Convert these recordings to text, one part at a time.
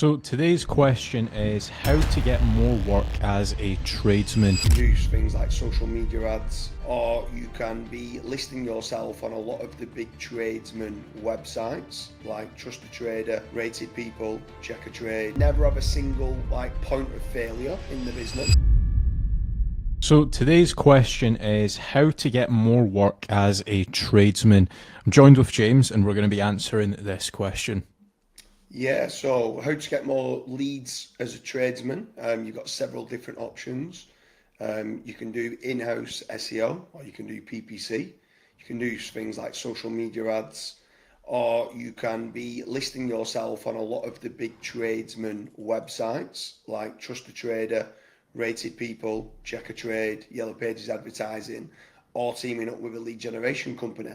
So today's question is how to get more work as a tradesman. Use things like social media ads, or you can be listing yourself on a lot of the big tradesman websites like Trust a Trader, Rated People, Check a Trade. Never have a single point of failure in the business. So today's question is how to get more work as a tradesman. I'm joined with James and we're going to be answering this question. Yeah, so how to get more leads as a tradesman. You've got several different options. You can do in-house SEO, or you can do PPC. You can do things like social media ads, or you can be listing yourself on a lot of the big tradesman websites like Trust a Trader, Rated People, Check a Trade, Yellow Pages Advertising, or teaming up with a lead generation company.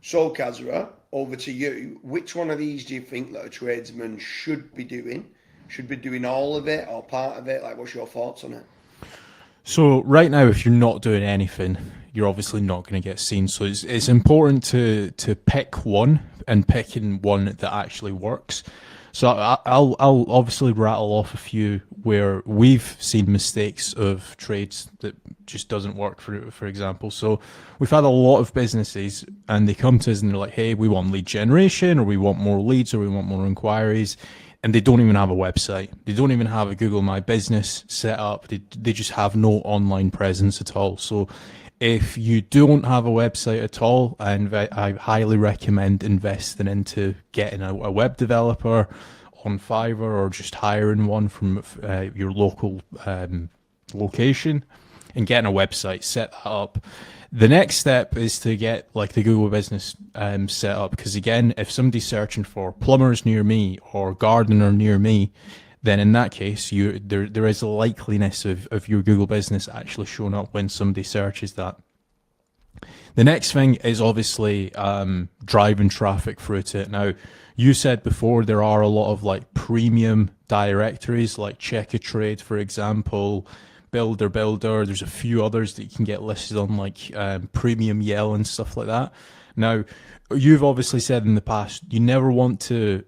So, Kasra, over to you. Which one of these do you think that a tradesman should be doing? Should be doing all of it or part of it? What's your thoughts on it? So right now, if you're not doing anything, you're obviously not going to get seen. So it's important to pick one, and picking one that actually works. So I'll obviously rattle off a few where we've seen mistakes of trades that just doesn't work, for example. So we've had a lot of businesses and they come to us and they're like, hey, we want lead generation, or we want more leads, or we want more inquiries. And they don't even have a website. They don't even have a Google My Business set up. They just have no online presence at all. So if you don't have a website at all, I highly recommend investing into getting a web developer on Fiverr, or just hiring one from your local location and getting a website, set that up. The next step is to get the Google Business set up, because again, if somebody's searching for plumbers near me or gardener near me, then in that case, there is a likeliness of your Google Business actually showing up when somebody searches that. The next thing is obviously driving traffic through to it. Now, you said before there are a lot of premium directories like Check a Trade, for example, Builder. There's a few others that you can get listed on, Premium Yell and stuff like that. Now, you've obviously said in the past you never want to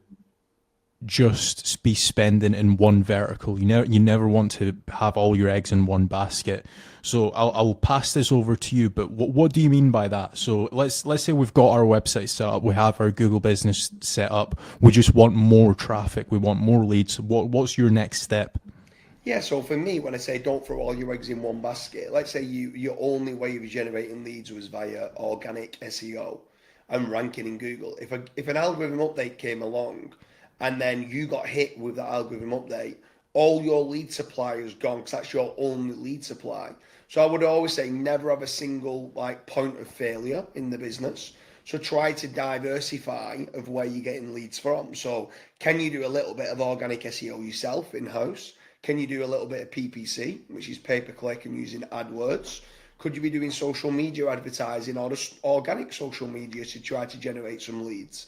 just be spending in one vertical. You never want to have all your eggs in one basket. So I'll pass this over to you. But what do you mean by that? So let's say we've got our website set up, we have our Google Business set up, we just want more traffic, we want more leads. What's your next step? Yeah, so for me, when I say don't throw all your eggs in one basket, let's say your only way of generating leads was via organic SEO and ranking in Google. If an algorithm update came along and then you got hit with that algorithm update, all your lead supply is gone, because that's your only lead supply. So I would always say never have a single point of failure in the business. So try to diversify of where you're getting leads from. So can you do a little bit of organic SEO yourself in-house? Can you do a little bit of PPC, which is pay-per-click and using AdWords? Could you be doing social media advertising, or just organic social media to try to generate some leads?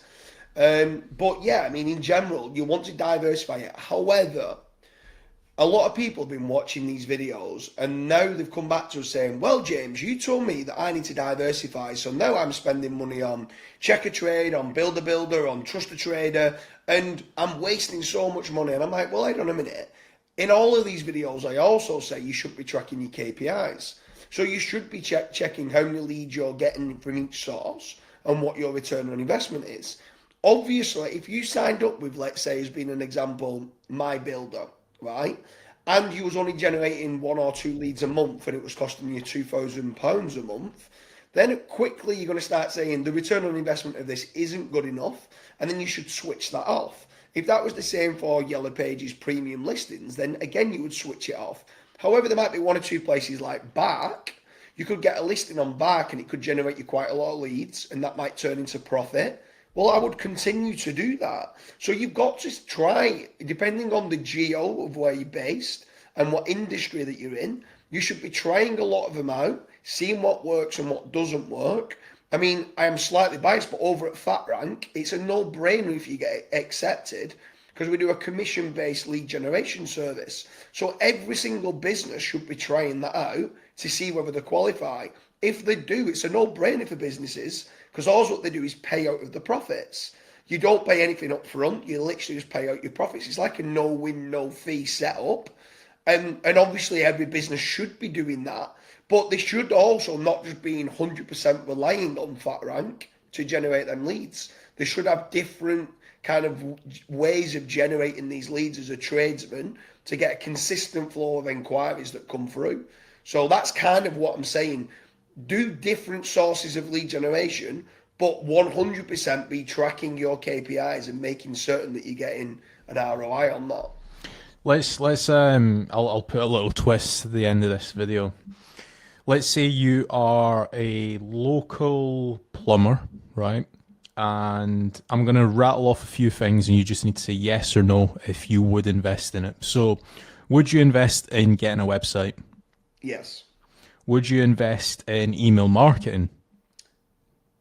But yeah, I mean, in general, you want to diversify it. However, a lot of people have been watching these videos and now they've come back to us saying, well, James, you told me that I need to diversify. So now I'm spending money on Check a Trade, on Builder, on Trust a Trader, and I'm wasting so much money. And I'm like, well, hold on a minute. In all of these videos, I also say you should be tracking your KPIs. So you should be checking how many leads you're getting from each source and what your return on investment is. Obviously, if you signed up with, let's say, as being an example, My Builder, right? And you was only generating 1 or 2 leads a month and it was costing you £2,000 a month, then quickly you're going to start saying the return on investment of this isn't good enough, and then you should switch that off. If that was the same for Yellow Pages premium listings, then again you would switch it off. However, there might be 1 or 2 places like Bark. You could get a listing on Bark and it could generate you quite a lot of leads, and that might turn into profit. Well, I would continue to do that. So you've got to try, depending on the geo of where you're based and what industry that you're in, you should be trying a lot of them out, seeing what works and what doesn't work. I mean, I am slightly biased, but over at FatRank, it's a no-brainer if you get accepted, because we do a commission-based lead generation service. So every single business should be trying that out to see whether they qualify. If they do, it's a no-brainer for businesses, because all what they do is pay out of the profits. You don't pay anything up front. You literally just pay out your profits. It's like a no-win, no-fee setup. And obviously every business should be doing that. But they should also not just be 100% relying on FatRank to generate them leads. They should have different kind of ways of generating these leads as a tradesman to get a consistent flow of inquiries that come through. So that's kind of what I'm saying. Do different sources of lead generation, but 100% be tracking your KPIs and making certain that you're getting an ROI on that. I'll put a little twist to the end of this video. Let's say you are a local plumber, right? And I'm going to rattle off a few things and you just need to say yes or no if you would invest in it. So, would you invest in getting a website? Yes. Would you invest in email marketing?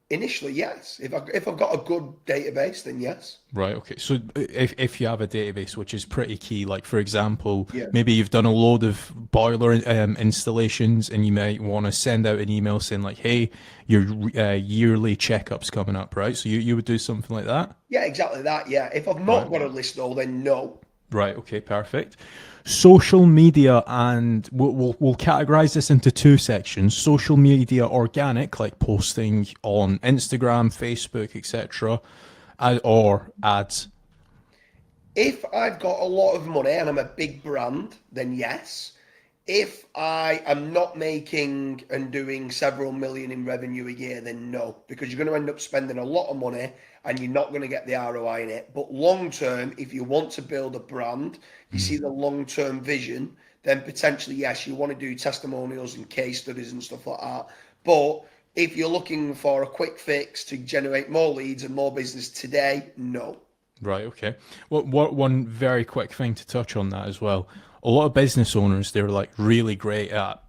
Initially, yes. If I've got a good database, then yes. Right. Okay. So if you have a database, which is pretty key, like for example, Yeah. maybe you've done a load of boiler installations, and you might want to send out an email saying like, "Hey, your yearly checkup's coming up," right? So you would do something like that. Yeah, exactly that. Yeah. If I've not got a list though, then no. Right. Okay. Perfect. Social media, and we'll categorize this into two sections: social media organic, like posting on Instagram, Facebook, etc., or ads. If I've got a lot of money and I'm a big brand, then yes. If I am not making and doing several million in revenue a year, then no, because you're going to end up spending a lot of money and you're not going to get the ROI in it. But long term, if you want to build a brand, you see the long term vision, then potentially, yes, you want to do testimonials and case studies and stuff like that. But if you're looking for a quick fix to generate more leads and more business today, no. Right. Okay. Well, one very quick thing to touch on that as well. A lot of business owners, they're like really great at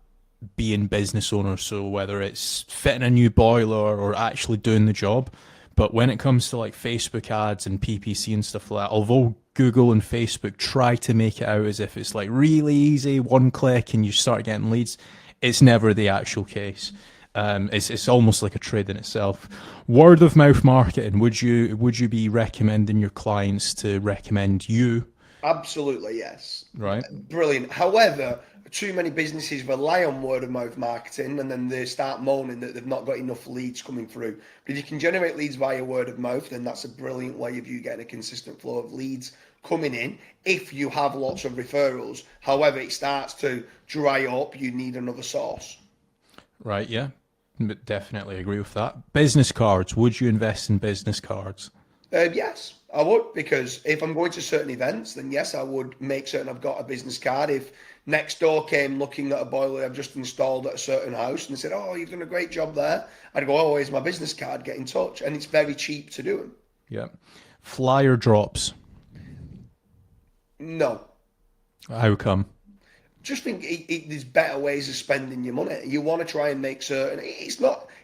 being business owners. So whether it's fitting a new boiler or actually doing the job, but when it comes to like Facebook ads and PPC and stuff like that, although Google and Facebook try to make it out as if it's like really easy, one click and you start getting leads, it's never the actual case. It's almost like a trade in itself. Word of mouth marketing. Would you be recommending your clients to recommend you? Absolutely, yes. Right. Brilliant. However, too many businesses rely on word of mouth marketing and then they start moaning that they've not got enough leads coming through. But if you can generate leads via word of mouth, then that's a brilliant way of you getting a consistent flow of leads coming in if you have lots of referrals. However, it starts to dry up, you need another source. Right, yeah. Definitely agree with that. Business cards. Would you invest in business cards? Yes, I would, because if I'm going to certain events, then yes, I would make certain I've got a business card. If next door came looking at a boiler I've just installed at a certain house and they said, "Oh, you've done a great job there," I'd go, "Oh, here's my business card, get in touch." And it's very cheap to do them. Yeah. Flyer drops. No. How come? Just think there's better ways of spending your money. You want to try and make certain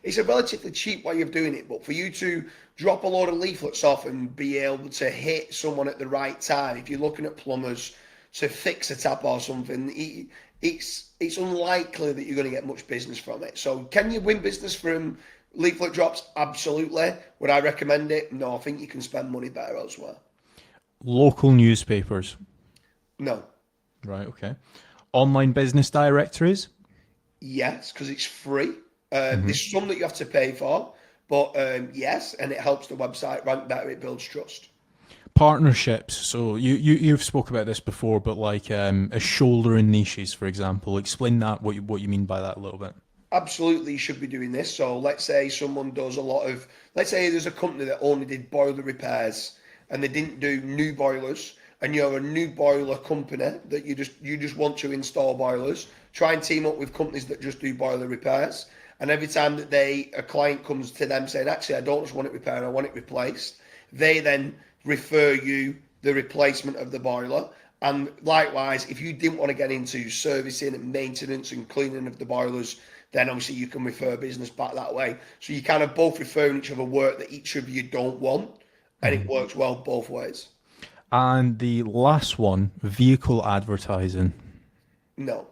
it's a relatively cheap way of doing it, but for you to drop a load of leaflets off and be able to hit someone at the right time, if you're looking at plumbers to fix a tap or something, it's unlikely that you're going to get much business from it. So can you win business from leaflet drops? Absolutely. Would I recommend it? No, I think you can spend money better elsewhere. Local newspapers. No. Right, okay. Online business directories? Yes, because it's free. There's some that you have to pay for, but yes, and it helps the website rank better. It builds trust. Partnerships. So you've spoke about this before, but like a shoulder in niches, for example. Explain that, what you mean by that a little bit. Absolutely, you should be doing this. So let's say someone does let's say there's a company that only did boiler repairs and they didn't do new boilers, and you're a new boiler company that you just want to install boilers. Try and team up with companies that just do boiler repairs. And every time that a client comes to them saying, "Actually, I don't just want it repaired, I want it replaced," they then refer you the replacement of the boiler. And likewise, if you didn't want to get into servicing and maintenance and cleaning of the boilers, then obviously you can refer business back that way. So you kind of both referring each other work that each of you don't want, and it works well both ways. And the last one, vehicle advertising. No.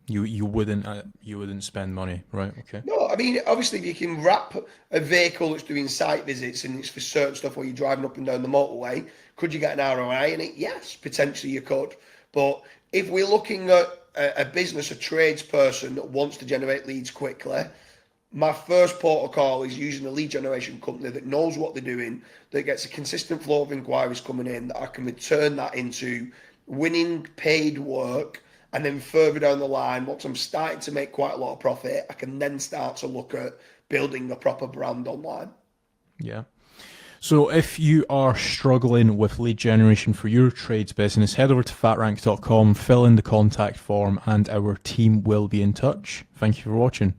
You wouldn't spend money, right? Okay. No, I mean, obviously, if you can wrap a vehicle that's doing site visits and it's for certain stuff where you're driving up and down the motorway, could you get an ROI in it? Yes, potentially you could. But if we're looking at a business, a tradesperson that wants to generate leads quickly, my first port of call is using a lead generation company that knows what they're doing, that gets a consistent flow of inquiries coming in, that I can return that into winning paid work. And then further down the line, once I'm starting to make quite a lot of profit, I can then start to look at building a proper brand online. Yeah. So if you are struggling with lead generation for your trades business, head over to fatrank.com, fill in the contact form, and our team will be in touch. Thank you for watching.